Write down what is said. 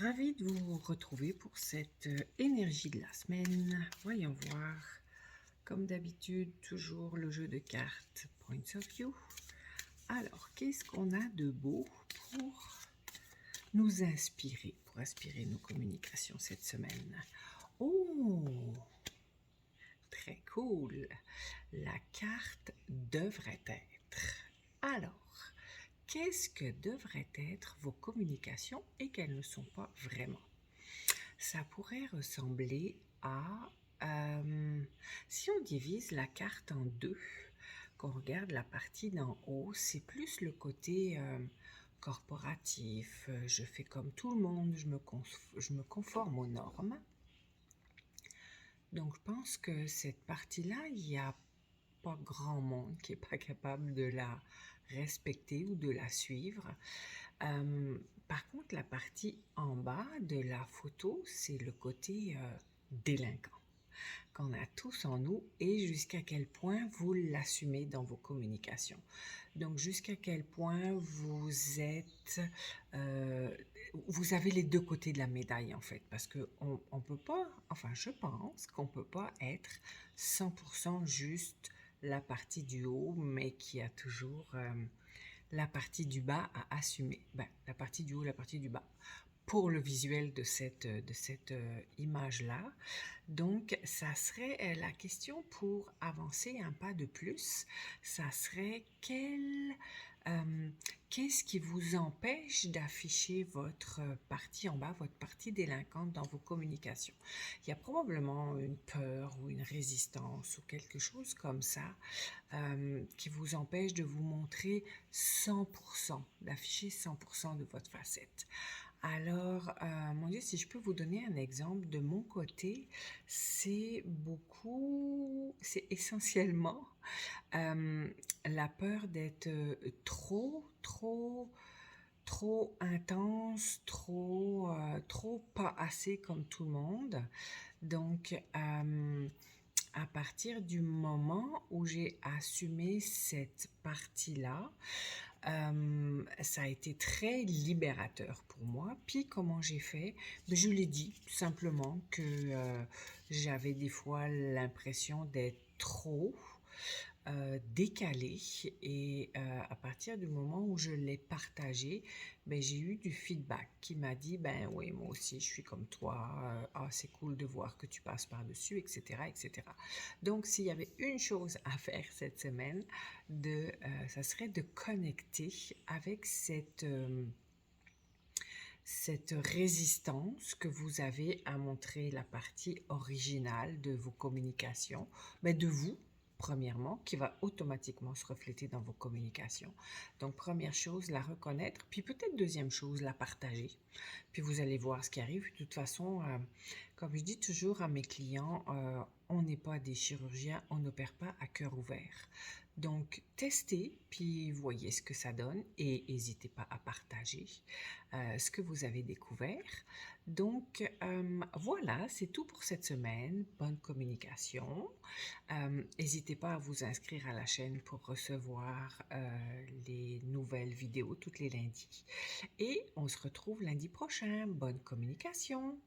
Ravie de vous retrouver pour cette énergie de la semaine. Voyons voir. Comme d'habitude, toujours le jeu de cartes Points of View. Alors, qu'est-ce qu'on a de beau pour nous inspirer, pour inspirer nos communications cette semaine? Oh, très cool. La carte devrait être. Alors, qu'est-ce que devraient être vos communications et qu'elles ne sont pas vraiment? Ça pourrait ressembler à, si on divise la carte en deux, qu'on regarde la partie d'en haut, c'est plus le côté corporatif, je fais comme tout le monde, je me conforme aux normes. Donc je pense que cette partie-là, il n'y a pas grand monde qui n'est pas capable de la respecter ou de la suivre. Par contre, la partie en bas de la photo, c'est le côté délinquant qu'on a tous en nous et jusqu'à quel point vous l'assumez dans vos communications. Donc, jusqu'à quel point vous êtes... vous avez les deux côtés de la médaille, en fait, parce qu'on on peut pas... Enfin, je pense qu'on peut pas être 100% juste la partie du haut, mais qui a toujours... la partie du bas à assumer. La partie du haut, la partie du bas. Pour le visuel de cette image-là. Donc, ça serait la question pour avancer un pas de plus. Ça serait qu'est-ce qui vous empêche d'afficher votre partie en bas, votre partie délinquante dans vos communications? Il y a probablement une peur ou une résistance ou quelque chose comme ça qui vous empêche de vous montrer 100%, d'afficher 100% de votre facette. Alors, mon Dieu, si je peux vous donner un exemple de mon côté, c'est essentiellement la peur d'être trop intense, trop pas assez comme tout le monde. Donc, à partir du moment où j'ai assumé cette partie-là, ça a été très libérateur pour moi. Puis comment j'ai fait? Je l'ai dit tout simplement que j'avais des fois l'impression d'être trop décalé et à partir du moment où je l'ai partagé, j'ai eu du feedback qui m'a dit oui, moi aussi je suis comme toi, c'est cool de voir que tu passes par-dessus, etc., etc. Donc s'il y avait une chose à faire cette semaine, ça serait de connecter avec cette résistance que vous avez à montrer la partie originale de vos communications, de vous, premièrement, qui va automatiquement se refléter dans vos communications. Donc, première chose, la reconnaître, puis peut-être deuxième chose, la partager. Puis vous allez voir ce qui arrive. De toute façon, comme je dis toujours à mes clients, on n'est pas des chirurgiens, on n'opère pas à cœur ouvert. Donc, testez, puis voyez ce que ça donne et n'hésitez pas à partager ce que vous avez découvert. Donc, voilà, c'est tout pour cette semaine. Bonne communication. N'hésitez pas à vous inscrire à la chaîne pour recevoir les nouvelles vidéos tous les lundis. Et on se retrouve lundi prochain. Bonne communication!